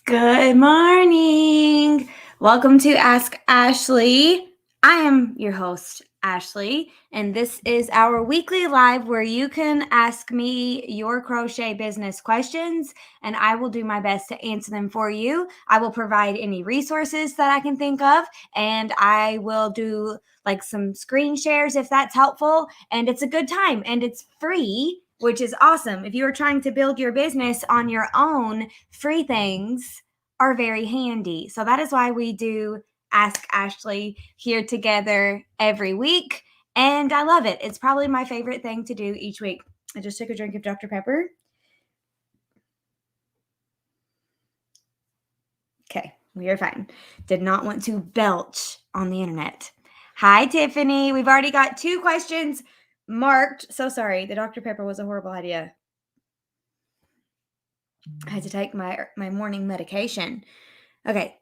Good morning. Welcome to Ask Ashley. I am your host, Ashley, and this is our weekly live where you can ask me your crochet business questions, and I will do my best to answer them for you. I will provide any resources that I can think of, and I will do like some screen shares if that's helpful. And it's a good time, and it's free, which is awesome. If you are trying to build your business on your own, free things are very handy. So that is why we do Ask Ashley here together every week. And I love it. It's probably my favorite thing to do each week. I just took a drink of Dr. Pepper. Okay, we are fine. Did not want to belch on the internet. Hi, Tiffany. We've already got 2 questions marked. So sorry. The Dr. Pepper was a horrible idea. I had to take my morning medication. Okay.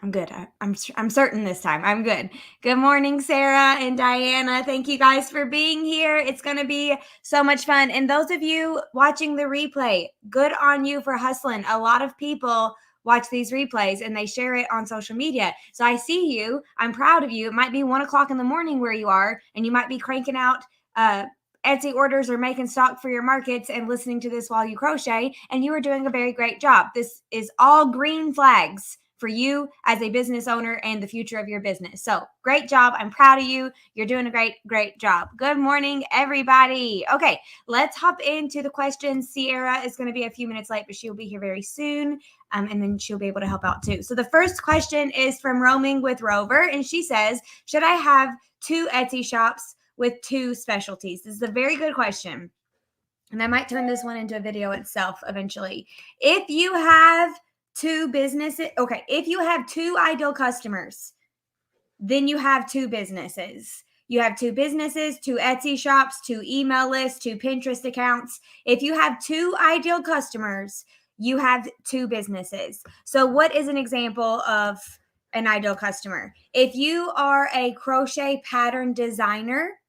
I'm good. I'm certain this time. I'm good. Good morning, Sarah and Diana. Thank you guys for being here. It's going to be so much fun. And those of you watching the replay, good on you for hustling. A lot of people watch these replays and they share it on social media. So I see you. I'm proud of you. It might be 1:00 in the morning where you are, and you might be cranking out Etsy orders or making stock for your markets and listening to this while you crochet, and you are doing a very great job. This is all green flags for you as a business owner and the future of your business. So great job. I'm proud of you. You're doing a great job. Good morning, everybody. Okay, let's hop into the questions. Sierra is going to be a few minutes late, but she'll be here very soon. And then she'll be able to help out too. So the first question is from Roaming with Rover, and she says, should I have 2 Etsy shops with 2 specialties? This is a very good question. And I might turn this one into a video itself eventually. If you have 2 businesses, okay, if you have 2 ideal customers, then you have 2 businesses. You have 2 businesses, 2 Etsy shops, 2 email lists, 2 Pinterest accounts. If you have 2 ideal customers, you have 2 businesses. So what is an example of an ideal customer? If you are a crochet pattern designer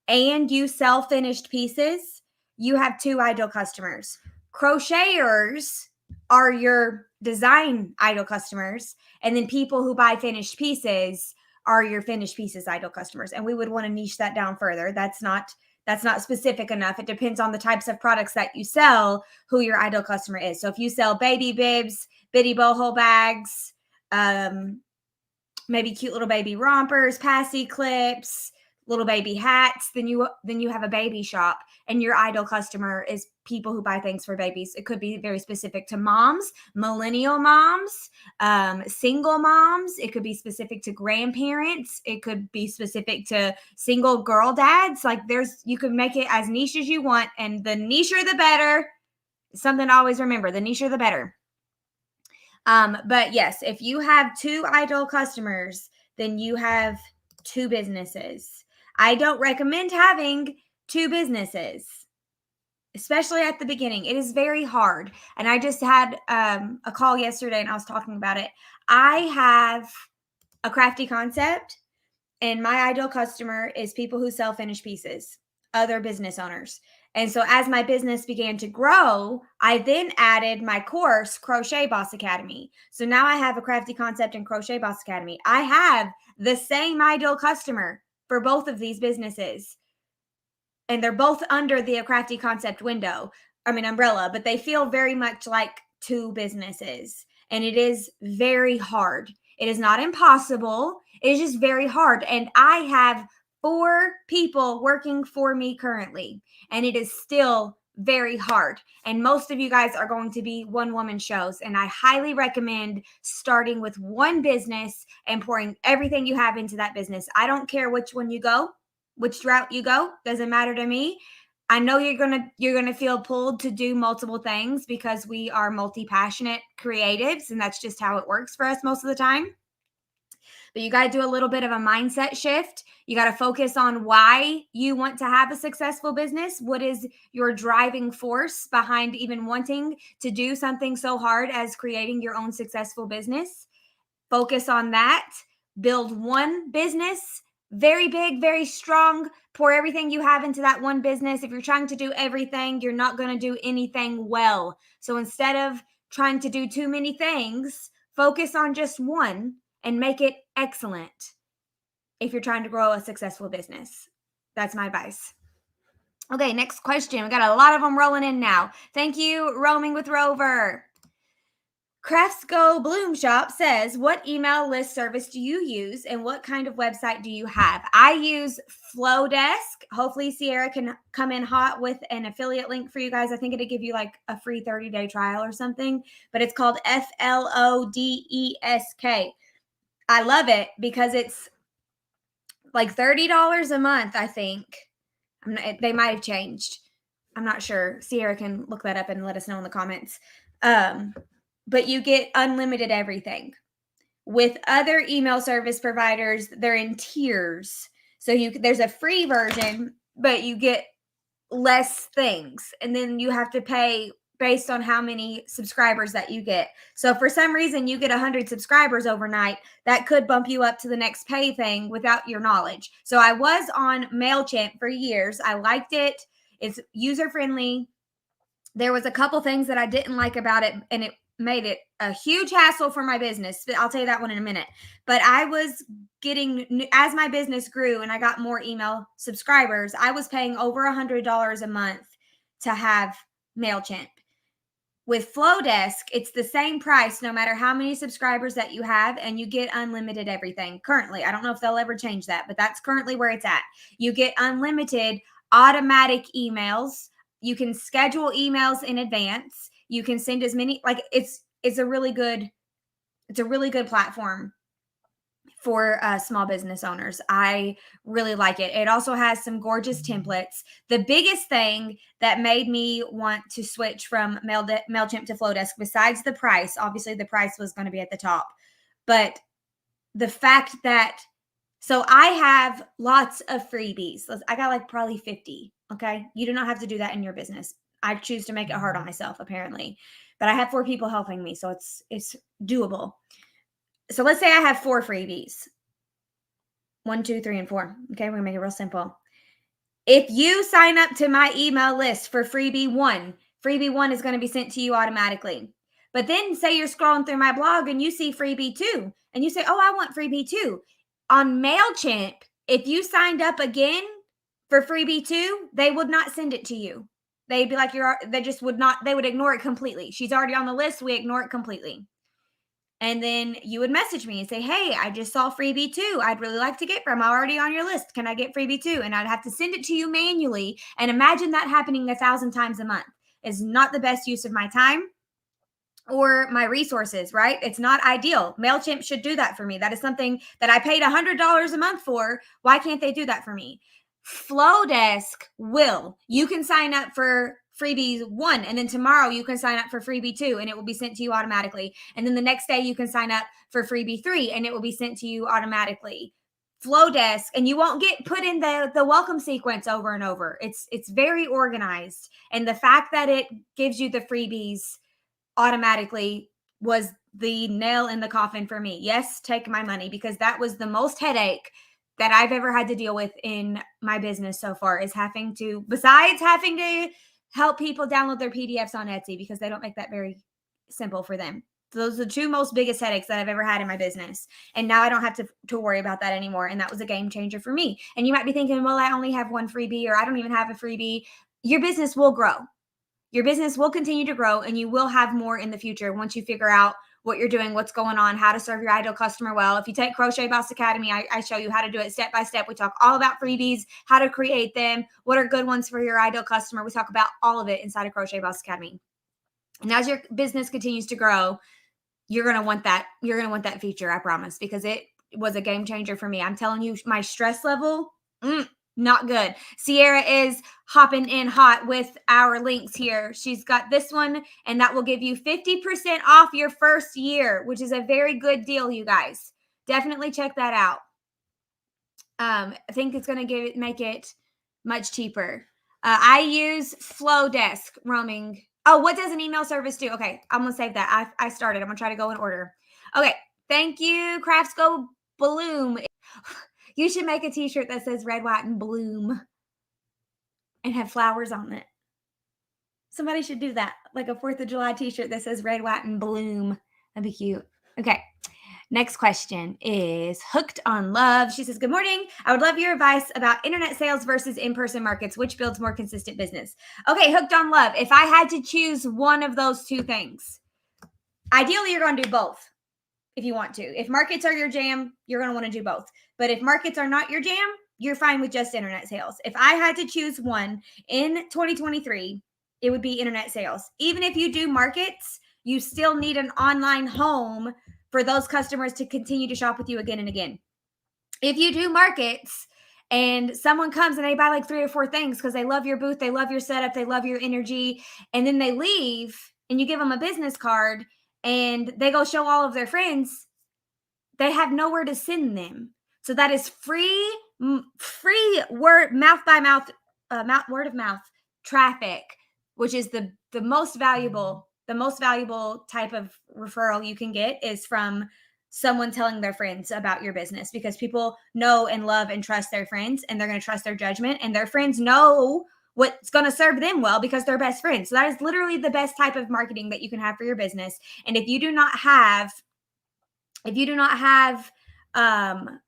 and you sell finished pieces, you have 2 ideal customers. Crocheters are your design ideal customers, and then people who buy finished pieces are your finished pieces ideal customers. And we would want to niche that down further. That's not specific enough. It depends on the types of products that you sell, who your ideal customer is. So if you sell baby bibs, bitty boho bags, maybe cute little baby rompers, passy clips, little baby hats, then you have a baby shop, and your ideal customer is people who buy things for babies. It could be very specific to moms, millennial moms, single moms. It could be specific to grandparents. It could be specific to single girl dads. Like you can make it as niche as you want, and the nicher the better. Something to always remember: the nicher the better. But yes, if you have 2 ideal customers, then you have 2 businesses. I don't recommend having 2 businesses, especially at the beginning. It is very hard. And I just had a call yesterday and I was talking about it. I have a crafty concept, and my ideal customer is people who sell finished pieces, other business owners. And so as my business began to grow, I then added my course, Crochet Boss Academy. So now I have a crafty concept and Crochet Boss Academy. I have the same ideal customer for both of these businesses. And they're both under the crafty concept umbrella, but they feel very much like 2 businesses. And it is very hard. It is not impossible. It is just very hard. And I have 4 people working for me currently, and it is still very hard. And most of you guys are going to be one-woman shows. And I highly recommend starting with one business and pouring everything you have into that business. I don't care which route you go, doesn't matter to me. I know you're gonna feel pulled to do multiple things because we are multi-passionate creatives, and that's just how it works for us most of the time. But you got to do a little bit of a mindset shift. You got to focus on why you want to have a successful business. What is your driving force behind even wanting to do something so hard as creating your own successful business? Focus on that. Build one business, very big, very strong. Pour everything you have into that one business. If you're trying to do everything, you're not going to do anything well. So instead of trying to do too many things. Focus on just one and make it excellent if you're trying to grow a successful business. That's my advice. Okay, next question. We got a lot of them rolling in now. Thank you, Roaming with Rover. Crafts Go Bloom Shop says, what email list service do you use and what kind of website do you have? I use Flowdesk. Hopefully Sierra can come in hot with an affiliate link for you guys. I think it'll give you like a free 30-day trial or something, but it's called Flodesk. I love it because it's like $30 a month, I think. They might have changed. I'm not sure. Sierra can look that up and let us know in the comments. But you get unlimited everything. With other email service providers, they're in tiers. So there's a free version, but you get less things. And then you have to pay based on how many subscribers that you get. So if for some reason you get 100 subscribers overnight, that could bump you up to the next pay thing without your knowledge. So I was on MailChimp for years. I liked it. It's user-friendly. There was a couple things that I didn't like about it, and it made it a huge hassle for my business. I'll tell you that one in a minute. But I was getting, as my business grew and I got more email subscribers, I was paying over $100 a month to have MailChimp. With Flowdesk, it's the same price no matter how many subscribers that you have, and you get unlimited everything. Currently, I don't know if they'll ever change that, but that's currently where it's at. You get unlimited automatic emails. You can schedule emails in advance. You can send as many, like it's a really good platform for small business owners. I really like it. It also has some gorgeous templates. The biggest thing that made me want to switch from MailChimp to Flowdesk, besides the price, obviously the price was going to be at the top, but the fact that, so I have lots of freebies. I got like probably 50. Okay. You do not have to do that in your business. I choose to make it hard on myself, apparently, but I have 4 people helping me. So it's doable. So let's say I have 4 freebies. 1, 2, 3, and 4. Okay, we're gonna make it real simple. If you sign up to my email list for freebie 1 is going to be sent to you automatically. But then say you're scrolling through my blog and you see freebie 2 and you say, oh, I want freebie 2. On MailChimp, if you signed up again for freebie 2, they would not send it to you. They'd be like, they would ignore it completely. She's already on the list. We ignore it completely. And then you would message me and say, hey, I just saw freebie 2. I'd really like to get from. I'm already on your list. Can I get freebie 2? And I'd have to send it to you manually. And imagine that happening 1,000 times a month. Is not the best use of my time or my resources, right? It's not ideal. MailChimp should do that for me. That is something that I paid $100 a month for. Why can't they do that for me? Flowdesk will. You can sign up for freebie 1, and then tomorrow you can sign up for freebie 2, and it will be sent to you automatically. And then the next day you can sign up for freebie 3, and it will be sent to you automatically. Flowdesk, and you won't get put in the welcome sequence over and over. It's very organized, and the fact that it gives you the freebies automatically was the nail in the coffin for me. Yes, take my money, because that was the most headache that I've ever had to deal with in my business so far, is besides having to help people download their PDFs on Etsy, because they don't make that very simple for them. So those are the 2 most biggest headaches that I've ever had in my business. And now I don't have to worry about that anymore. And that was a game changer for me. And you might be thinking, well, I only have 1 freebie, or I don't even have a freebie. Your business will grow. Your business will continue to grow, and you will have more in the future once you figure out what you're doing, what's going on, how to serve your ideal customer well. If you take Crochet Boss Academy, I show you how to do it step by step. We talk all about freebies, how to create them, what are good ones for your ideal customer. We talk about all of it inside of Crochet Boss Academy. And as your business continues to grow, you're going to want that. You're going to want that feature, I promise, because it was a game changer for me. I'm telling you, my stress level, not good. Sierra is hopping in hot with our links here. She's got this one, and that will give you 50% off your first year, which is a very good deal, you guys. Definitely check that out. I think it's going to make it much cheaper. I use Flowdesk, Roaming. Oh, what does an email service do? Okay, I'm going to save that. I started. I'm going to try to go in order. Okay, thank you, Crafts Go Bloom. You should make a t-shirt that says red, white, and bloom and have flowers on it. Somebody should do that. Like a 4th of July t-shirt that says red, white, and bloom. That'd be cute. Okay. Next question is Hooked on Love. She says, good morning. I would love your advice about internet sales versus in-person markets. Which builds more consistent business? Okay, Hooked on Love. If I had to choose one of those two things, ideally you're going to do both if you want to. If markets are your jam, you're going to want to do both. But if markets are not your jam, you're fine with just internet sales. If I had to choose one in 2023, it would be internet sales. Even if you do markets, you still need an online home for those customers to continue to shop with you again and again. If you do markets and someone comes and they buy like 3 or 4 things because they love your booth, they love your setup, they love your energy, and then they leave and you give them a business card and they go show all of their friends, they have nowhere to send them. So that is free word of mouth traffic, which is the most valuable type of referral you can get is from someone telling their friends about your business, because people know and love and trust their friends, and they're going to trust their judgment, and their friends know what's going to serve them well because they're best friends. So that is literally the best type of marketing that you can have for your business. And if you do not have an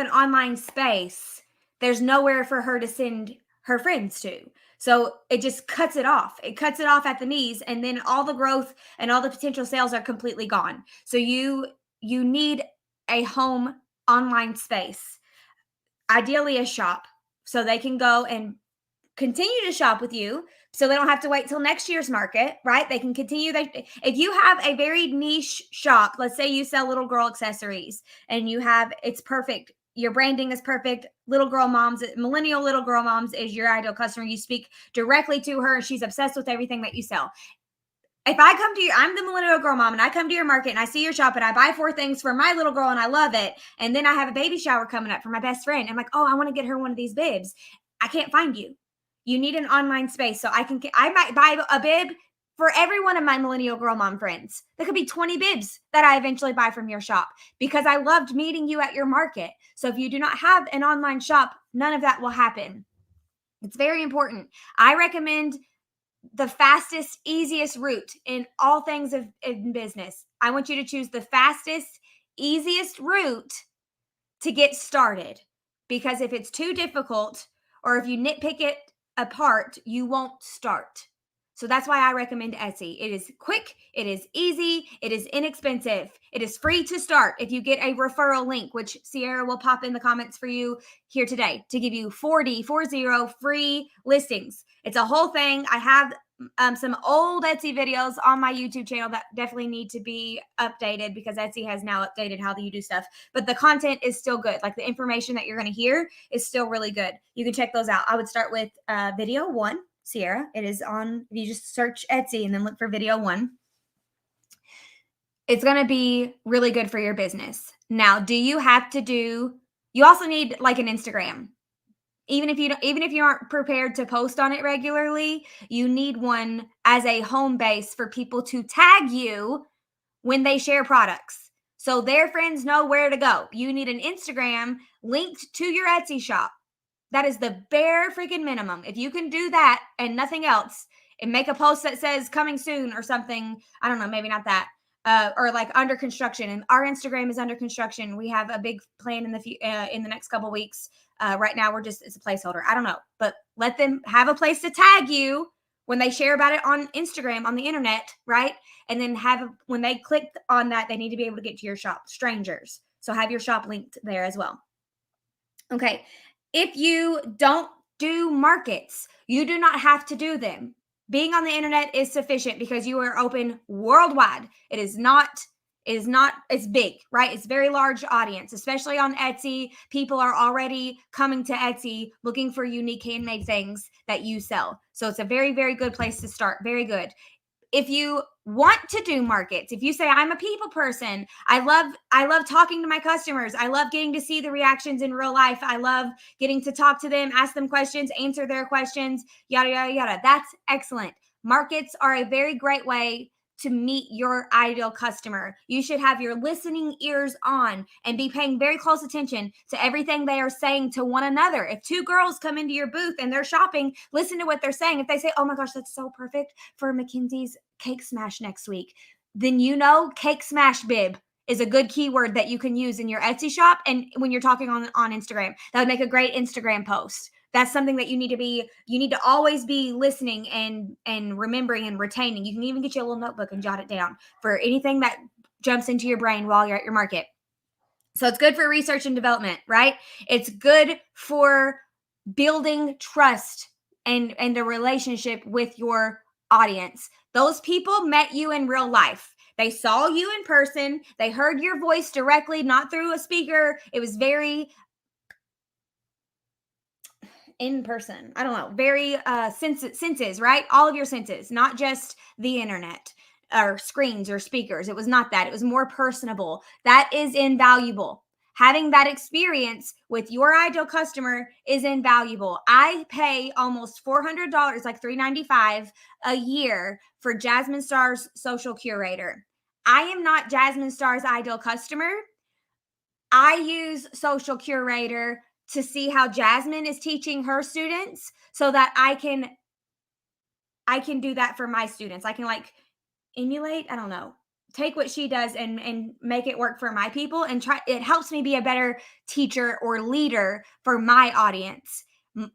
online space, there's nowhere for her to send her friends to. So it just cuts it off. It cuts it off at the knees, and then all the growth and all the potential sales are completely gone. So you need a home online space, ideally a shop, so they can go and continue to shop with you, so they don't have to wait till next year's market, right? They can continue. If you have a very niche shop, let's say you sell little girl accessories and it's perfect. Your branding is perfect. Millennial little girl moms is your ideal customer. You speak directly to her and she's obsessed with everything that you sell. If I come to you, I'm the millennial girl mom, and I come to your market and I see your shop and I buy 4 things for my little girl and I love it. And then I have a baby shower coming up for my best friend. I'm like, oh, I want to get her one of these bibs. I can't find you. You need an online space. So I might buy a bib for every one of my millennial girl mom friends. There could be 20 bibs that I eventually buy from your shop because I loved meeting you at your market. So if you do not have an online shop, none of that will happen. It's very important. I recommend the fastest, easiest route in all things in business. I want you to choose the fastest, easiest route to get started, because if it's too difficult or if you nitpick it apart, you won't start. So that's why I recommend Etsy. It is quick, it is easy, it is inexpensive, it is free to start. If you get a referral link, which Sierra will pop in the comments for you here today to give you 40 free listings. It's a whole thing. I have some old Etsy videos on my YouTube channel that definitely need to be updated because Etsy has now updated how you do stuff, but the content is still good. Like the information that you're going to hear is still really good. You can check those out. I would start with video 1, Sierra. It is on, if you just search Etsy and then look for video 1, it's going to be really good for your business. Now, you also need like an Instagram. Even if you aren't prepared to post on it regularly, you need one as a home base for people to tag you when they share products, so their friends know where to go. You need an Instagram linked to your Etsy shop. That is the bare freaking minimum. If you can do that and nothing else, and make a post that says coming soon or something, I don't know, maybe not that. Or like under construction, and our Instagram is under construction. We have a big plan in the next couple weeks. Right now, it's a placeholder. I don't know, but let them have a place to tag you when they share about it on Instagram, on the internet, right? And then when they click on that, they need to be able to get to your shop, strangers. So have your shop linked there as well. Okay. If you don't do markets, you do not have to do them. Being on the internet is sufficient because you are open worldwide. It's big, right? It's very large audience, especially on Etsy. People are already coming to Etsy looking for unique handmade things that you sell. So it's a very, very good place to start. Very good. If you want to do markets, if you say, I'm a people person, I love talking to my customers, I love getting to see the reactions in real life, I love getting to talk to them, ask them questions, answer their questions, yada, yada, yada. That's excellent. Markets are a very great way to meet your ideal customer. You should have your listening ears on and be paying very close attention to everything they are saying to one another. If two girls come into your booth and they're shopping, listen to what they're saying. If they say, oh my gosh, that's so perfect for Mackenzie's cake smash next week, then you know cake smash bib is a good keyword that you can use in your Etsy shop and when you're talking on Instagram. That would make a great Instagram post. That's something that you need to always be listening and remembering and retaining. You can even get you a little notebook and jot it down for anything that jumps into your brain while you're at your market. So it's good for research and development, right? It's good for building trust and a relationship with your audience. Those people met you in real life. They saw you in person. They heard your voice directly, not through a speaker. It was very in person. I don't know. Very senses, right? All of your senses, not just the internet or screens or speakers. It was not that. It was more personable. That is invaluable. Having that experience with your ideal customer is invaluable. I pay almost $400, like $395 a year for Jasmine Star's social curator. I am not Jasmine Star's ideal customer. I use social curator to see how Jasmine is teaching her students so that I can do that for my students. I can like emulate, I don't know, take what she does and make it work for my people and try. It helps me be a better teacher or leader for my audience.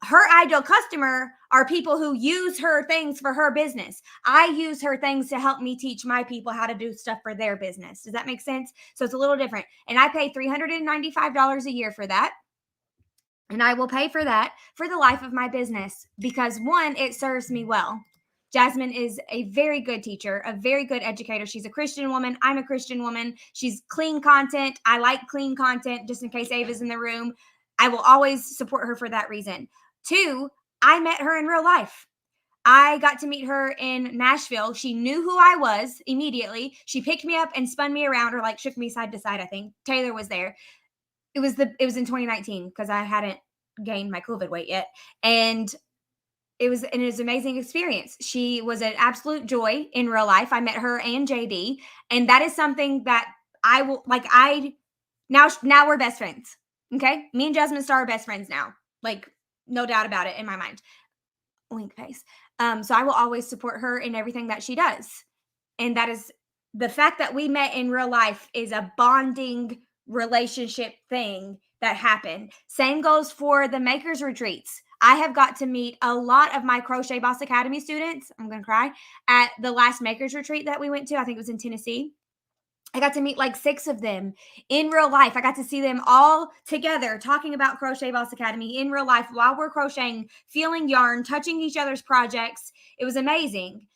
Her ideal customer are people who use her things for her business. I use her things to help me teach my people how to do stuff for their business. Does that make sense? So it's a little different. And I pay $395 a year for that. And I will pay for that for the life of my business because one, it serves me well. Jasmine is a very good teacher, a very good educator. She's a Christian woman. I'm a Christian woman. She's clean content. I like clean content, just in case Ava's in the room. I will always support her for that reason. Two, I met her in real life. I got to meet her in Nashville. She knew who I was immediately. She picked me up and spun me around or like shook me side to side, I think. Taylor was there. It was in 2019 because I hadn't gained my COVID weight yet. And it was an amazing experience. She was an absolute joy in real life. I met her and JD. And that is something that I will like. Now we're best friends. Okay. Me and Jasmine Star are best friends now. Like, no doubt about it in my mind. Link face. So I will always support her in everything that she does. And that is the fact that we met in real life is a bonding relationship thing that happened. Same goes for the makers retreats. I have got to meet a lot of my Crochet Boss Academy students. I'm going to cry at the last makers retreat that we went to. I think it was in Tennessee. I got to meet like 6 of them in real life. I got to see them all together talking about Crochet Boss Academy in real life while we're crocheting, feeling yarn, touching each other's projects. It was amazing.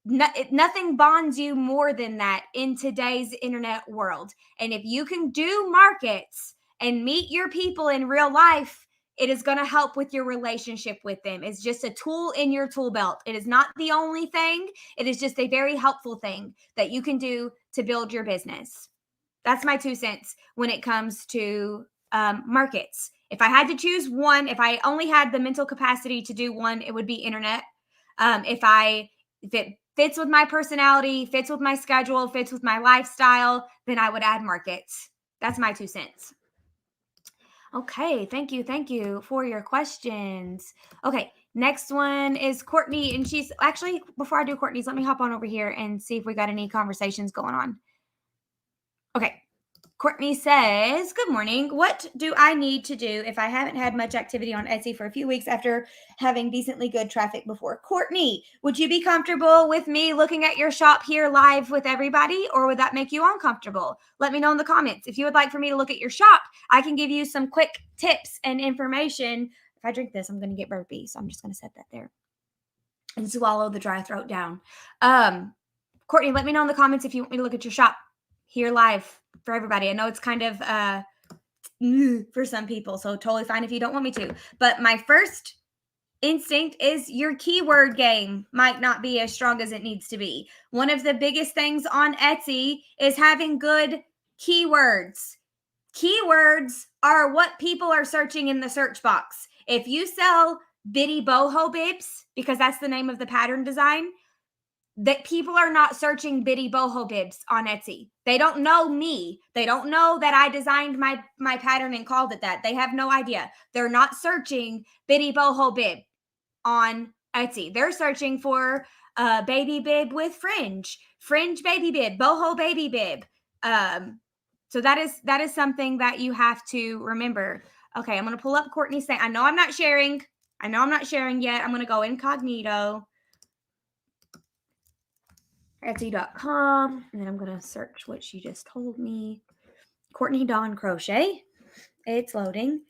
Nothing bonds you more than that in today's internet world. And if you can do markets and meet your people in real life, it is going to help with your relationship with them. It's just a tool in your tool belt. It is not the only thing. It is just a very helpful thing that you can do to build your business. That's my 2 cents when it comes to markets. If I had to choose one, if I only had the mental capacity to do one, it would be internet. If it fits with my personality, fits with my schedule, fits with my lifestyle, then I would add markets. That's my 2 cents. Okay, thank you for your questions. Okay, next one is Courtney, and she's actually, before I do Courtney's, let me hop on over here and see if we got any conversations going on. Okay, Courtney says, good morning. What do I need to do if I haven't had much activity on Etsy for a few weeks after having decently good traffic before? Courtney, would you be comfortable with me looking at your shop here live with everybody, or would that make you uncomfortable? Let me know in the comments. If you would like for me to look at your shop, I can give you some quick tips and information. If I drink this, I'm going to get burpy, so I'm just going to set that there and swallow the dry throat down. Courtney, let me know in the comments if you want me to look at your shop here live for everybody. I know it's kind of for some people, so totally fine if you don't want me to. But my first instinct is your keyword game might not be as strong as it needs to be. One of the biggest things on Etsy is having good keywords. Keywords are what people are searching in the search box. If you sell bitty boho bibs, because that's the name of the pattern design, that people are not searching bitty boho bibs on Etsy. They don't know me. They don't know that I designed my pattern and called it that. They have no idea. They're not searching bitty boho bib on Etsy. They're searching for baby bib with fringe baby bib, boho baby bib. So that is something that you have to remember. Okay, I'm going to pull up Courtney's thing. I know I'm not sharing yet. I'm going to go incognito. Etsy.com, and then I'm going to search what she just told me. Courtney Dawn Crochet. It's loading.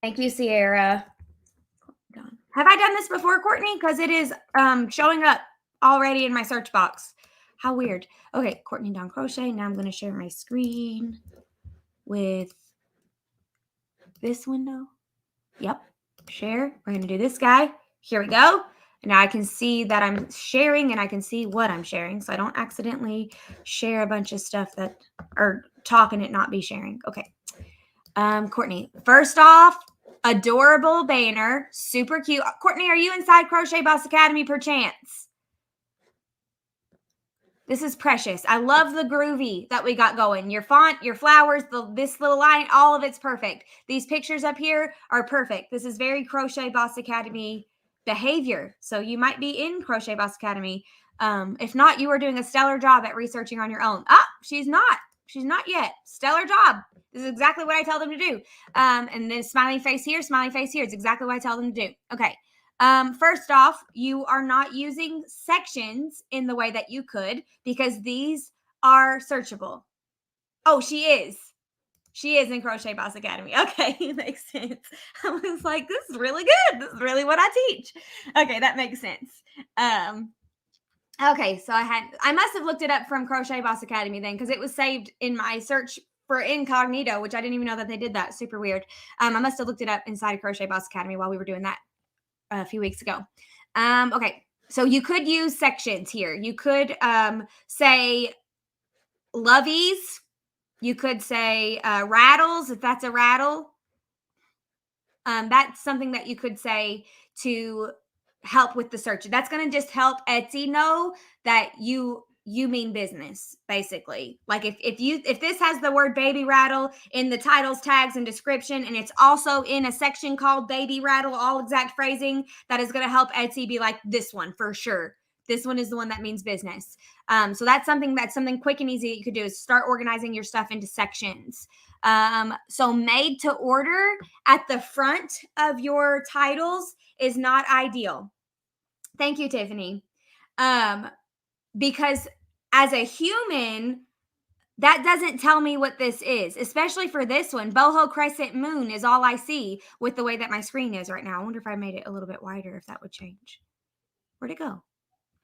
Thank you, Sierra. Have I done this before, Courtney? Because it is showing up already in my search box. How weird. Okay, Courtney Dawn Crochet. Now I'm going to share my screen with this window. Yep. Share. We're going to do this guy. Here we go. Now I can see that I'm sharing and I can see what I'm sharing. So I don't accidentally share a bunch of stuff that or talk and it not be sharing. Okay. Courtney, first off, adorable banner. Super cute. Courtney, are you inside Crochet Boss Academy perchance? This is precious. I love the groovy that we got going. Your font, your flowers, this little line, all of it's perfect. These pictures up here are perfect. This is very Crochet Boss Academy behavior. So you might be in Crochet Boss Academy. If not, you are doing a stellar job at researching on your own. She's not. She's not yet. Stellar job. This is exactly what I tell them to do. And then smiley face here, smiley face here. It's exactly what I tell them to do. Okay. First off, you are not using sections in the way that you could because these are searchable. Oh, she is. She is in Crochet Boss Academy. Okay, makes sense. I was like, this is really good. This is really what I teach. Okay, that makes sense. Okay, so I must have looked it up from Crochet Boss Academy then because it was saved in my search for incognito, which I didn't even know that they did that. Super weird. I must have looked it up inside Crochet Boss Academy while we were doing that a few weeks ago. Okay, so you could use sections here. You could say lovies. You could say rattles, if that's a rattle. That's something that you could say to help with the search. That's going to just help Etsy know that you mean business, basically. Like if this has the word baby rattle in the titles, tags, and description, and it's also in a section called baby rattle, all exact phrasing, that is going to help Etsy be like, this one for sure. This one is the one that means business. So that's something quick and easy that you could do is start organizing your stuff into sections. So made to order at the front of your titles is not ideal. Thank you, Tiffany. Because as a human, that doesn't tell me what this is, especially for this one. Boho Crescent Moon is all I see with the way that my screen is right now. I wonder if I made it a little bit wider, if that would change. Where'd it go?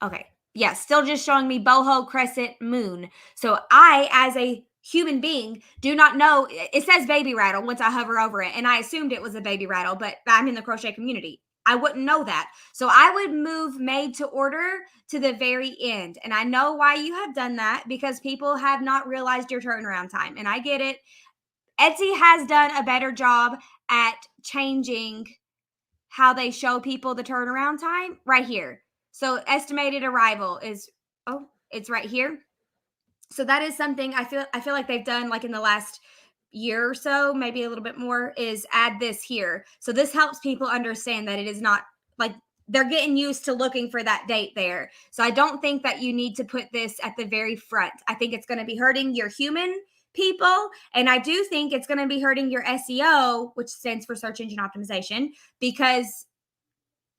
Okay. Yeah, still just showing me Boho Crescent Moon. So I, as a human being, do not know. It says baby rattle once I hover over it, and I assumed it was a baby rattle, but I'm in the crochet community. I wouldn't know that. So I would move made to order to the very end. And I know why you have done that, because people have not realized your turnaround time. And I get it. Etsy has done a better job at changing how they show people the turnaround time right here. So estimated arrival is, it's right here. So that is something I feel like they've done like in the last year or so, maybe a little bit more, is add this here. So this helps people understand that it is not like they're getting used to looking for that date there. So I don't think that you need to put this at the very front. I think it's going to be hurting your human people. And I do think it's going to be hurting your SEO, which stands for search engine optimization, because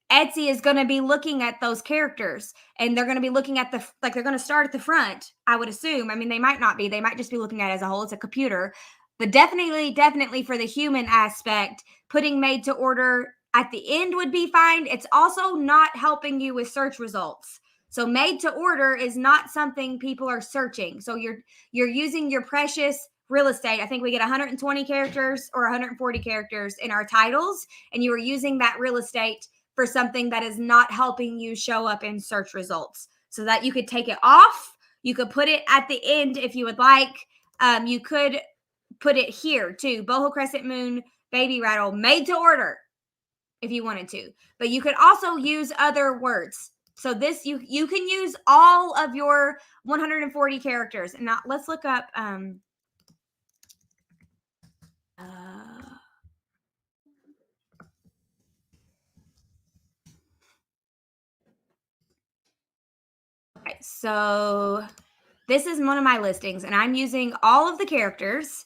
Etsy is going to be looking at those characters, and they're going to be looking at they're going to start at the front, I would assume. I mean, they might not be. They might just be looking at it as a whole. It's a computer. But definitely for the human aspect, putting made to order at the end would be fine. It's also not helping you with search results. So made to order is not something people are searching. So you're using your precious real estate. I think we get 120 characters or 140 characters in our titles, and you are using that real estate for something that is not helping you show up in search results. So that you could take it off. You could put it at the end if you would like. You could put it here too. Boho Crescent Moon, baby rattle, made to order. if you wanted to. But you could also use other words. So this you can use all of your 140 characters. And now let's look up okay, so this is one of my listings, and I'm using all of the characters.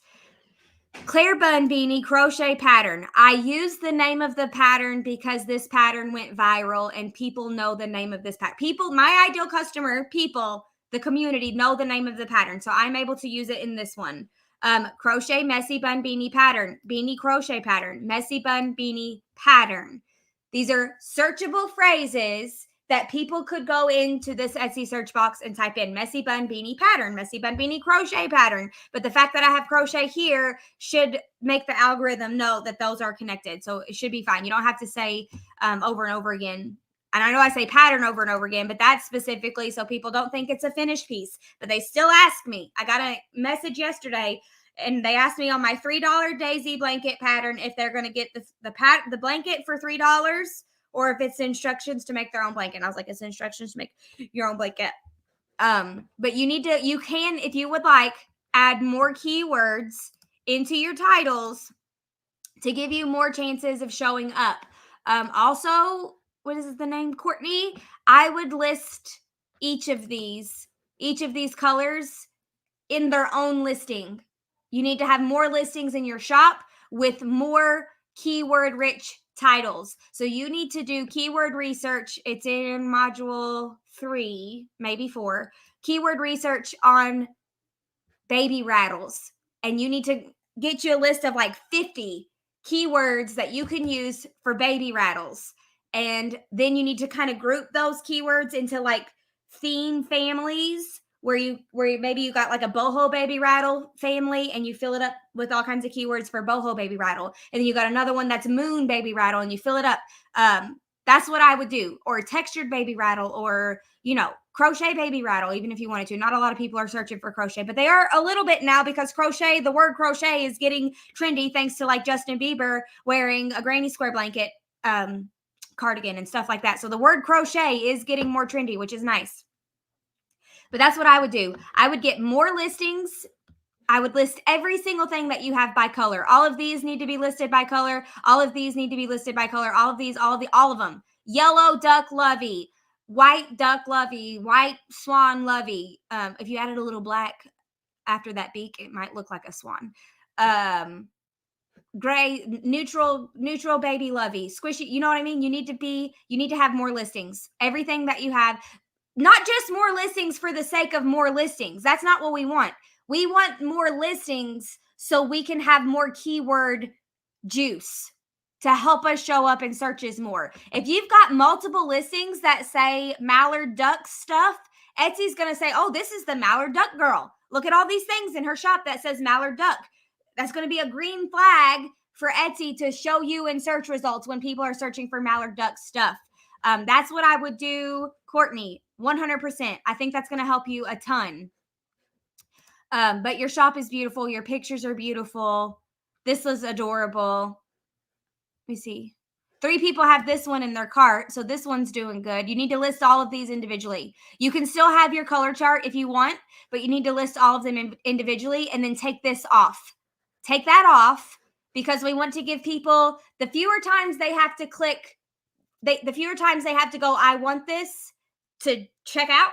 Claire Bun Beanie crochet pattern. I use the name of the pattern because this pattern went viral and people know the name of this pattern. People, my ideal customer, people, the community know the name of the pattern. So I'm able to use it in this one. Crochet messy bun beanie pattern, beanie crochet pattern, messy bun beanie pattern. These are searchable phrases that people could go into this Etsy search box and type in messy bun beanie pattern, messy bun beanie crochet pattern. But the fact that I have crochet here should make the algorithm know that those are connected. So it should be fine. You don't have to say over and over again. And I know I say pattern over and over again, but that's specifically so people don't think it's a finished piece. But they still ask me. I got a message yesterday and they asked me on my $3 daisy blanket pattern if they're going to get the blanket for $3 or if it's instructions to make their own blanket. And I was like, it's instructions to make your own blanket. But you can, if you would like, add more keywords into your titles to give you more chances of showing up. Also, what is the name? Courtney, I would list each of these colors in their own listing. You need to have more listings in your shop with more keyword rich titles. So you need to do keyword research. It's in module 3, maybe 4. Keyword research on baby rattles. And you need to get you a list of like 50 keywords that you can use for baby rattles. And then you need to kind of group those keywords into like theme families where maybe you got like a boho baby rattle family and you fill it up with all kinds of keywords for boho baby rattle. And then you got another one that's moon baby rattle and you fill it up. That's what I would do. Or textured baby rattle, or, crochet baby rattle, even if you wanted to. Not a lot of people are searching for crochet, but they are a little bit now because the word crochet is getting trendy thanks to like Justin Bieber wearing a granny square blanket cardigan and stuff like that. So the word crochet is getting more trendy, which is nice. But that's what I would do. I would get more listings. I would list every single thing that you have by color. All of these need to be listed by color. All of these need to be listed by color. All of them. Yellow duck lovey, white duck lovey, white swan lovey. If you added a little black after that beak, it might look like a swan. Gray, neutral baby lovey, squishy. You know what I mean? You need to have more listings. Everything that you have, not just more listings for the sake of more listings. That's not what we want. We want more listings so we can have more keyword juice to help us show up in searches more. If you've got multiple listings that say mallard duck stuff, Etsy's going to say, oh, this is the mallard duck girl. Look at all these things in her shop that says mallard duck. That's going to be a green flag for Etsy to show you in search results when people are searching for mallard duck stuff. That's what I would do, Courtney, 100%. I think that's going to help you a ton. But your shop is beautiful. Your pictures are beautiful. This was adorable. Let me see. 3 people have this one in their cart, so this one's doing good. You need to list all of these individually. You can still have your color chart if you want, but you need to list all of them individually and then take this off. Take that off because we want to give people the fewer times they have to click, the fewer times they have to go, I want this to check out,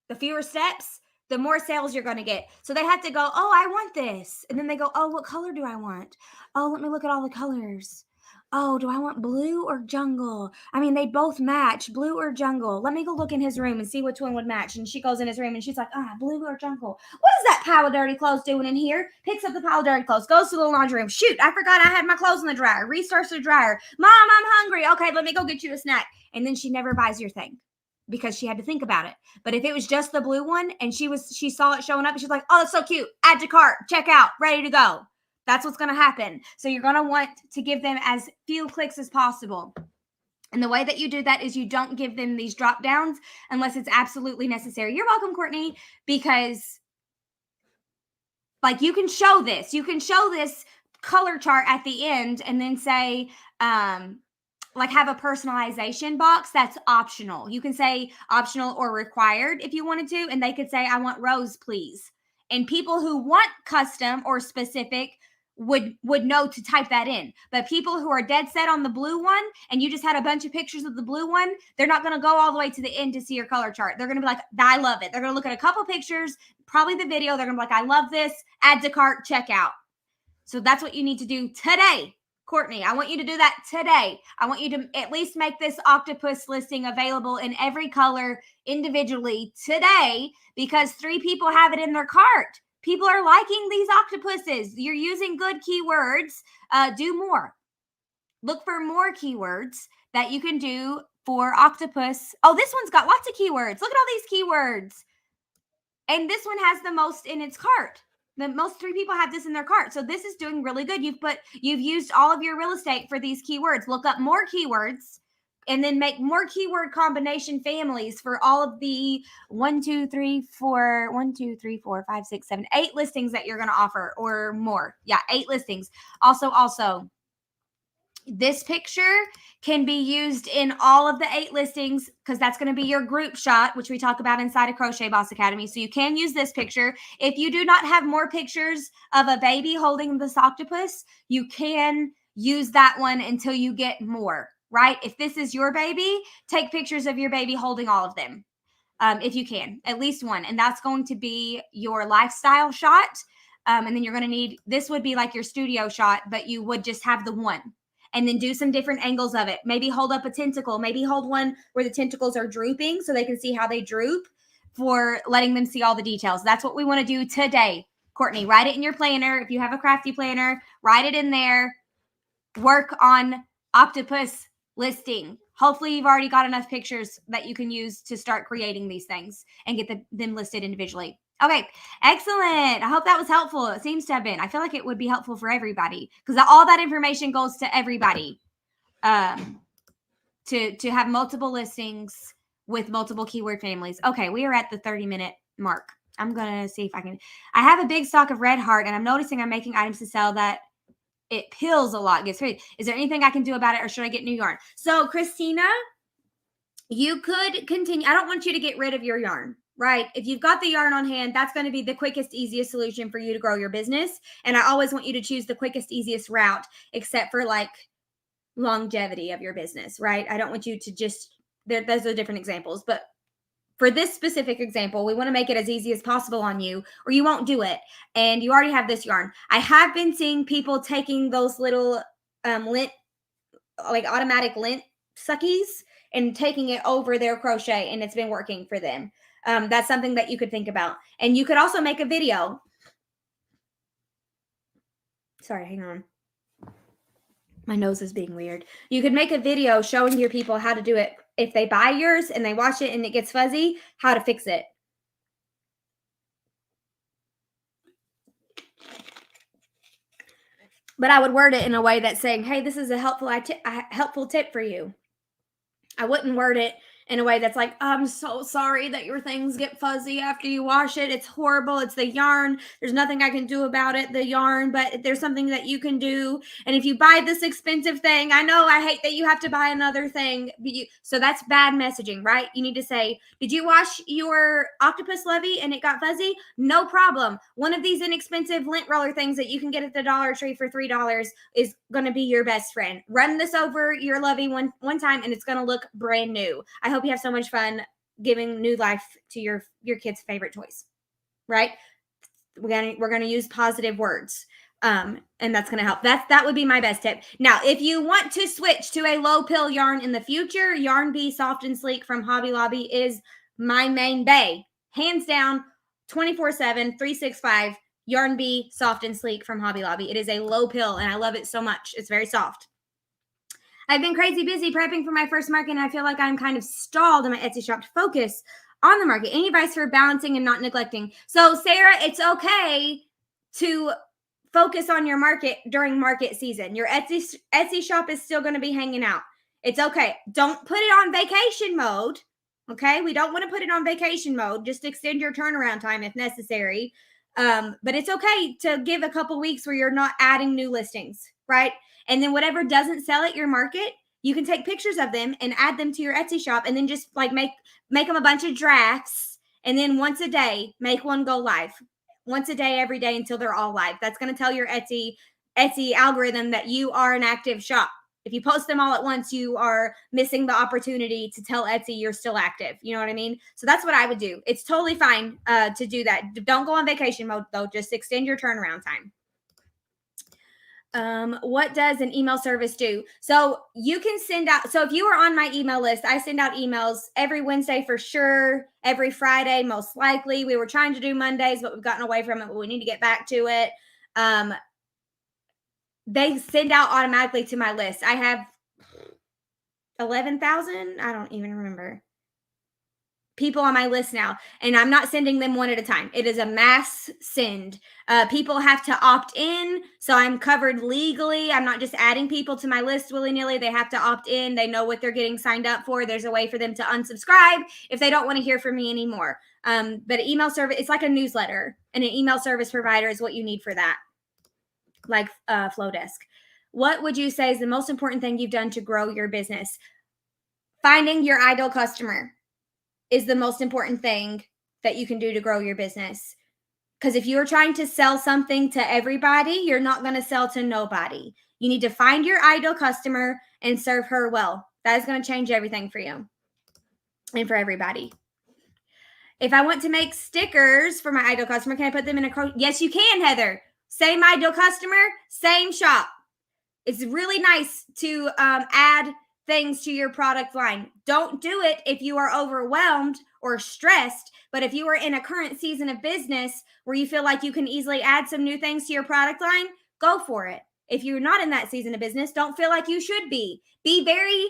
the fewer steps, the more sales you're going to get. So they have to go, oh, I want this. And then they go, oh, what color do I want? Oh, let me look at all the colors. Oh, do I want blue or jungle? I mean, they both match, blue or jungle. Let me go look in his room and see which one would match. And she goes in his room and she's like, blue or jungle. What is that pile of dirty clothes doing in here? Picks up the pile of dirty clothes, goes to the laundry room. Shoot, I forgot I had my clothes in the dryer. Restarts the dryer. Mom, I'm hungry. Okay, let me go get you a snack. And then she never buys your thing because she had to think about it. But if it was just the blue one and she saw it showing up and she's like, oh, that's so cute. Add to cart, check out, ready to go. That's what's going to happen. So you're going to want to give them as few clicks as possible. And the way that you do that is you don't give them these drop downs unless it's absolutely necessary. You're welcome, Courtney, because like you can show this color chart at the end and then say, like have a personalization box, that's optional. You can say optional or required if you wanted to, and they could say, I want rose, please. And people who want custom or specific would know to type that in. But people who are dead set on the blue one and you just had a bunch of pictures of the blue one, they're not going to go all the way to the end to see your color chart. They're going to be like, I love it. They're going to look at a couple pictures, probably the video. They're going to be like, I love this. Add to cart, check out. So that's what you need to do today. Courtney, I want you to do that today. I want you to at least make this octopus listing available in every color individually today, because 3 people have it in their cart. People are liking these octopuses. You're using good keywords. Do more. Look for more keywords that you can do for octopus. Oh, this one's got lots of keywords. Look at all these keywords. And this one has the most in its cart. The most 3 people have this in their cart. So this is doing really good. You've used all of your real estate for these keywords. Look up more keywords and then make more keyword combination families for all of the 8 listings that you're going to offer or more. Yeah, 8 listings. Also, this picture can be used in all of the 8 listings because that's going to be your group shot, which we talk about inside of Crochet Boss Academy. So you can use this picture. If you do not have more pictures of a baby holding this octopus, you can use that one until you get more, right? If this is your baby, take pictures of your baby holding all of them. If you can, at least one. And that's going to be your lifestyle shot. And then you're going to need, this would be like your studio shot, but you would just have the one. And then do some different angles of it. Maybe hold up a tentacle. Maybe hold one where the tentacles are drooping so they can see how they droop, for letting them see all the details. That's what we want to do today. Courtney, write it in your planner. If you have a crafty planner, write it in there. Work on octopus listing. Hopefully you've already got enough pictures that you can use to start creating these things and get them listed individually. Okay, excellent. I hope that was helpful. It seems to have been. I feel like it would be helpful for everybody because all that information goes to everybody, to have multiple listings with multiple keyword families. Okay, we are at the 30-minute mark. I'm going to see if I can. I have a big stock of red heart, and I'm noticing I'm making items to sell that it pills a lot, gets free. Is there anything I can do about it, or should I get new yarn? So, Christina, you could continue. I don't want you to get rid of your yarn. Right? If you've got the yarn on hand, that's going to be the quickest, easiest solution for you to grow your business. And I always want you to choose the quickest, easiest route, except for like longevity of your business, right? I don't want you to just, those are different examples. But for this specific example, we want to make it as easy as possible on you, or you won't do it. And you already have this yarn. I have been seeing people taking those little lint, like automatic lint suckies, and taking it over their crochet, and it's been working for them. That's something that you could think about. And you could also make a video. Sorry, hang on. My nose is being weird. You could make a video showing your people how to do it. If they buy yours and they wash it and it gets fuzzy, how to fix it. But I would word it in a way that's saying, hey, this is a helpful tip for you. I wouldn't word it in a way that's like, I'm so sorry that your things get fuzzy after you wash it. It's horrible. It's the yarn. There's nothing I can do about it, the yarn, but there's something that you can do. And if you buy this expensive thing, I know I hate that you have to buy another thing. So that's bad messaging, right? You need to say, did you wash your octopus levy and it got fuzzy? No problem. One of these inexpensive lint roller things that you can get at the Dollar Tree for $3 is going to be your best friend. Run this over your levy one time and it's going to look brand new. I hope you have so much fun giving new life to your kids' favorite toys, right? We're gonna use positive words, and that's gonna help. That would be my best tip. Now, if you want to switch to a low pill yarn in the future, Yarn Bee Soft and Sleek from Hobby Lobby is my main bay, hands down, 24/7, 365. Yarn Bee Soft and Sleek from Hobby Lobby. It is a low pill, and I love it so much. It's very soft. I've been crazy busy prepping for my first market, and I feel like I'm kind of stalled in my Etsy shop to focus on the market. Any advice for balancing and not neglecting? So, Sarah, it's okay to focus on your market during market season. Your Etsy shop is still going to be hanging out. It's okay. Don't put it on vacation mode. Okay? We don't want to put it on vacation mode. Just extend your turnaround time if necessary. But it's okay to give a couple weeks where you're not adding new listings, right? And then whatever doesn't sell at your market, You can take pictures of them and add them to your Etsy shop, and then just like make them a bunch of drafts. And then once a day, make one go live. Once a day, every day until they're all live. That's going to tell your Etsy algorithm that you are an active shop. If you post them all at once, you are missing the opportunity to tell Etsy you're still active. You know what I mean? So that's what I would do. It's totally fine to do that. Don't go on vacation mode, though. Just extend your turnaround time. What does an email service do? So you can send out, so if you are on my email list, I send out emails every Wednesday for sure, every Friday, most likely. We were trying to do Mondays, but we've gotten away from it, but we need to get back to it. They send out automatically to my list. I have 11,000. I don't even remember people on my list now, and I'm not sending them one at a time. It is a mass send. People have to opt in, so I'm covered legally. I'm not just adding people to my list willy-nilly. They have to opt in. They know what they're getting signed up for. There's a way for them to unsubscribe if they don't want to hear from me anymore. But an email service, it's like a newsletter, and an email service provider is what you need for that, like Flowdesk. What would you say is the most important thing you've done to grow your business? Finding your ideal customer is the most important thing that you can do to grow your business. Because if you're trying to sell something to everybody, you're not going to sell to nobody. You need to find your ideal customer and serve her well. That is going to change everything for you and for everybody. If I want to make stickers for my ideal customer, can I put them in a crochet? Yes, you can, Heather. Same ideal customer, same shop. It's really nice to add things to your product line. Don't do it if you are overwhelmed or stressed, but if you are in a current season of business where you feel like you can easily add some new things to your product line, go for it. If you're not in that season of business, don't feel like you should be. Be very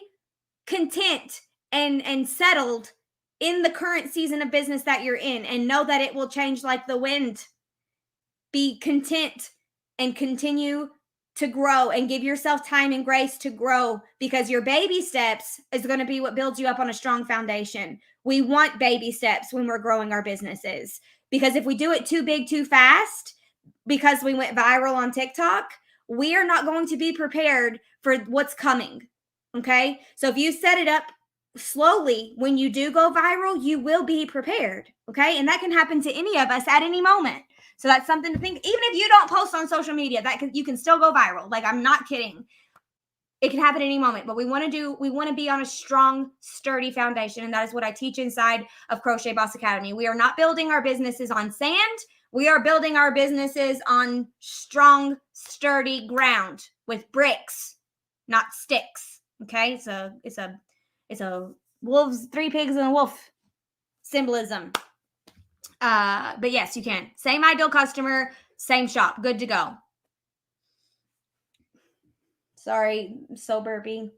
content and settled in the current season of business that you're in, and know that it will change like the wind. Be content and continue to grow, and give yourself time and grace to grow, because your baby steps is going to be what builds you up on a strong foundation. We want baby steps when we're growing our businesses, because if we do it too big, too fast, because we went viral on TikTok, we are not going to be prepared for what's coming. Okay. So if you set it up slowly, when you do go viral, you will be prepared. Okay. And that can happen to any of us at any moment. So that's something to think. Even if you don't post on social media, you can still go viral. Like, I'm not kidding. It can happen at any moment, but we want to be on a strong, sturdy foundation. And that is what I teach inside of Crochet Boss Academy. We are not building our businesses on sand. We are building our businesses on strong, sturdy ground with bricks, not sticks. Okay. So it's a wolves, 3 pigs and a wolf symbolism. But yes, you can. Same ideal customer, same shop. Good to go. Sorry, so burpy.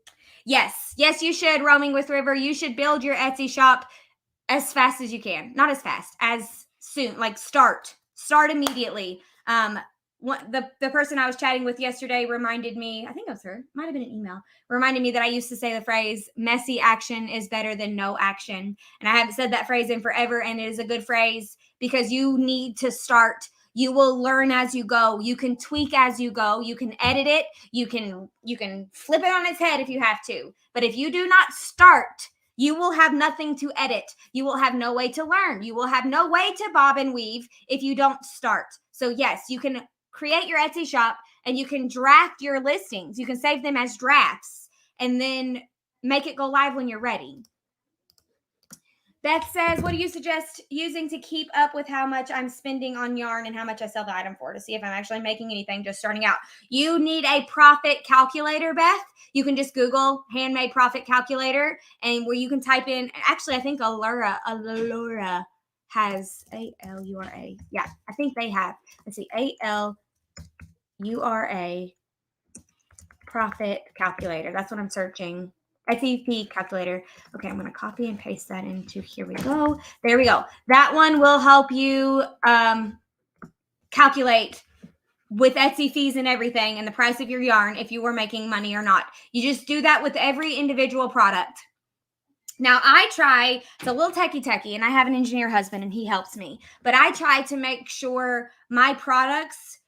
Yes, you should. Roaming with River. You should build your Etsy shop as fast as you can. Not as fast, as soon. Like start immediately. The person I was chatting with yesterday reminded me, I think it was her, might have been an email, reminded me that I used to say the phrase, messy action is better than no action. And I haven't said that phrase in forever, and it is a good phrase, because you need to start. You will learn as you go. You can tweak as you go. You can edit it. You can flip it on its head if you have to. But if you do not start, you will have nothing to edit. You will have no way to learn. You will have no way to bob and weave if you don't start. So yes, you can create your Etsy shop, and you can draft your listings. You can save them as drafts and then make it go live when you're ready. Beth says, what do you suggest using to keep up with how much I'm spending on yarn and how much I sell the item for, to see if I'm actually making anything just starting out? You need a profit calculator, Beth. You can just Google handmade profit calculator, and where you can type in, actually, I think Allura has ALURA. Yeah, I think they have. Let's see, ALURA profit calculator. That's what I'm searching. SEP calculator. Okay, I'm going to copy and paste that into, here we go. There we go. That one will help you calculate with Etsy fees and everything, and the price of your yarn, if you were making money or not. You just do that with every individual product. Now, I try, it's a little techie, and I have an engineer husband, and he helps me. But I try to make sure my products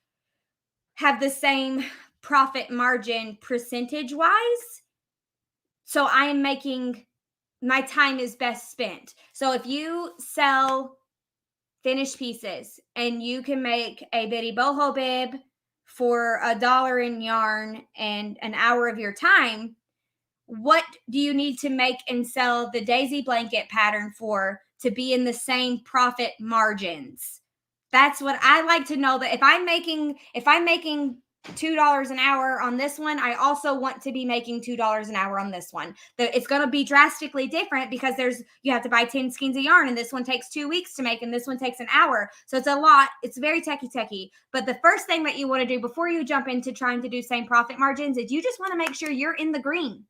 have the same profit margin percentage-wise So I am making, my time is best spent. So if you sell finished pieces and you can make a bitty boho bib for $1 in yarn and an hour of your time, what do you need to make and sell the daisy blanket pattern for to be in the same profit margins? That's what I like to know, that if I'm making $2 an hour on this one, I also want to be making $2 an hour on this one. It's going to be drastically different because you have to buy 10 skeins of yarn, and this one takes 2 weeks to make and this one takes an hour. So it's a lot. It's very techie. But the first thing that you want to do before you jump into trying to do same profit margins is you just want to make sure you're in the green.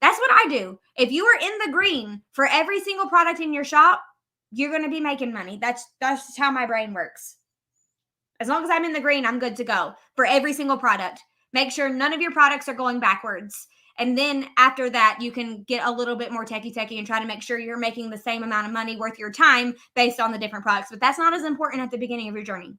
That's what I do. If you are in the green for every single product in your shop, you're going to be making money. That's how my brain works. As long as I'm in the green, I'm good to go for every single product. Make sure none of your products are going backwards. And then after that, you can get a little bit more techie and try to make sure you're making the same amount of money worth your time based on the different products. But that's not as important at the beginning of your journey.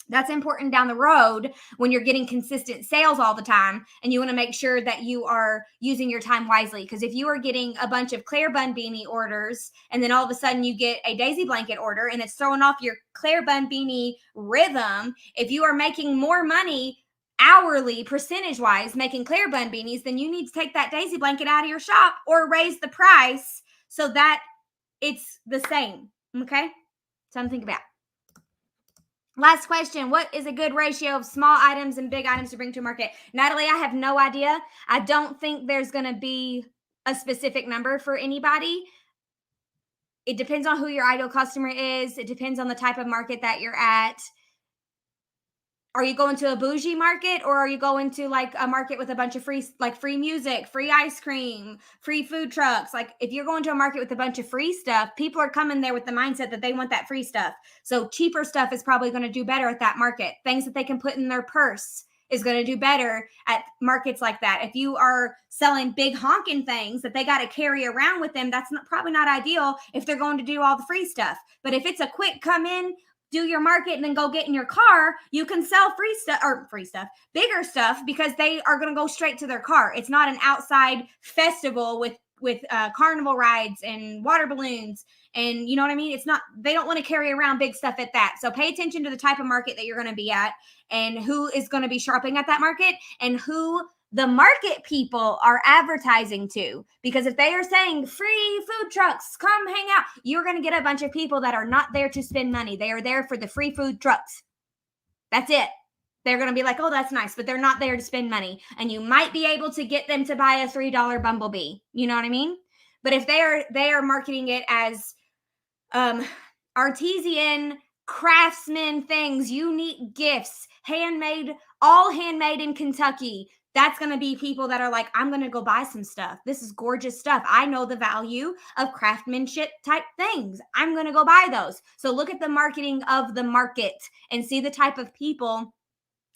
That's important down the road when you're getting consistent sales all the time, and you want to make sure that you are using your time wisely. Because if you are getting a bunch of Claire Bun Beanie orders and then all of a sudden you get a daisy blanket order and it's throwing off your Claire Bun Beanie rhythm, if you are making more money hourly percentage wise making Claire Bun Beanies, then you need to take that daisy blanket out of your shop or raise the price so that it's the same. Okay, something to think about. Last question. What is a good ratio of small items and big items to bring to market? Natalie, I have no idea. I don't think there's going to be a specific number for anybody. It depends on who your ideal customer is. It depends on the type of market that you're at. Are you going to a bougie market, or are you going to like a market with a bunch of free music, free ice cream, free food trucks? Like if you're going to a market with a bunch of free stuff, people are coming there with the mindset that they want that free stuff. So cheaper stuff is probably going to do better at that market. Things that they can put in their purse is going to do better at markets like that. If you are selling big honking things that they got to carry around with them, that's probably not ideal if they're going to do all the free stuff. But if it's a quick come in, do your market, and then go get in your car, you can sell bigger stuff, because they are going to go straight to their car. It's not an outside festival with carnival rides and water balloons. And you know what I mean? It's not, they don't want to carry around big stuff at that. So pay attention to the type of market that you're going to be at and who is going to be shopping at that market and who the market people are advertising to. Because if they are saying free food trucks, come hang out, you're going to get a bunch of people that are not there to spend money. They are there for the free food trucks. That's it. They're going to be like, oh, that's nice, but they're not there to spend money. And you might be able to get them to buy a $3 bumblebee. You know what I mean? But if they are marketing it as artisan craftsman things, unique gifts, all handmade in Kentucky, that's going to be people that are like, I'm going to go buy some stuff. This is gorgeous stuff. I know the value of craftsmanship type things. I'm going to go buy those. So look at the marketing of the market and see the type of people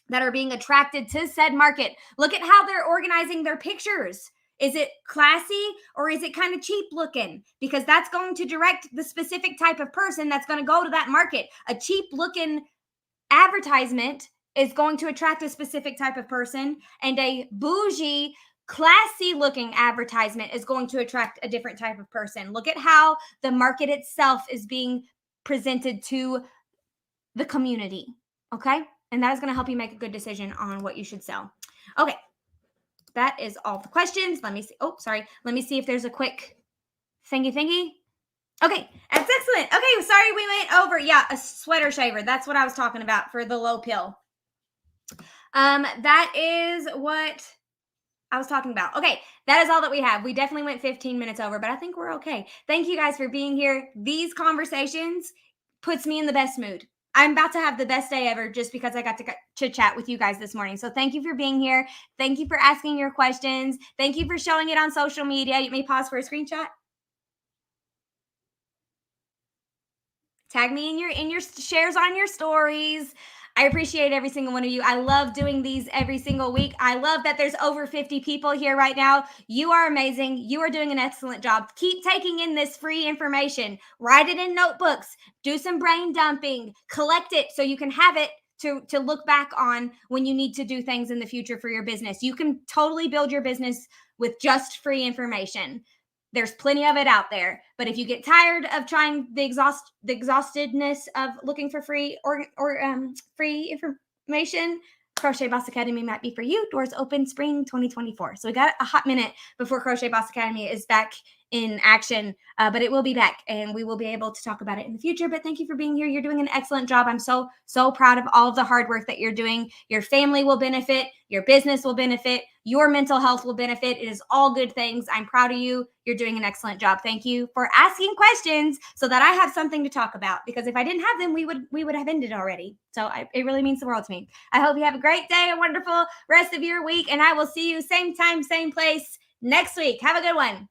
that are being attracted to said market. Look at how they're organizing their pictures. Is it classy or is it kind of cheap looking? Because that's going to direct the specific type of person that's going to go to that market. A cheap looking advertisement is going to attract a specific type of person, and a bougie, classy looking advertisement is going to attract a different type of person. Look at how the market itself is being presented to the community. Okay. And that is going to help you make a good decision on what you should sell. Okay. That is all the questions. Let me see. Oh, sorry. Let me see if there's a quick thingy. Okay, that's excellent. Okay, sorry we went over. Yeah, a sweater shaver. That's what I was talking about for the low pill. That is what I was talking about. Okay, that is all that we have. We definitely went 15 minutes over, but I think we're okay. Thank you guys for being here. These conversations puts me in the best mood. I'm about to have the best day ever just because I got to chit chat with you guys this morning. So thank you for being here. Thank you for asking your questions. Thank you for showing it on social media. You may pause for a screenshot. Tag me in your shares on your stories. I appreciate every single one of you. I love doing these every single week. I love that there's over 50 people here right now. You are amazing. You are doing an excellent job. Keep taking in this free information. Write it in notebooks. Do some brain dumping. Collect it so you can have it to look back on when you need to do things in the future for your business. You can totally build your business with just free information. There's plenty of it out there. But if you get tired of trying the exhaustedness of looking for free or free information, Crochet Boss Academy might be for you. Doors open spring 2024. So we got a hot minute before Crochet Boss Academy is back in action, but it will be back and we will be able to talk about it in the future. But thank you for being here. You're doing an excellent job. I'm so proud of all of the hard work that you're doing. Your family will benefit. Your business will benefit. Your mental health will benefit. It is all good things. I'm proud of you. You're doing an excellent job. Thank you for asking questions so that I have something to talk about, because if I didn't have them, we would have ended already. So it really means the world to me. I hope you have a great day, a wonderful rest of your week, and I will see you same time, same place next week. Have a good one.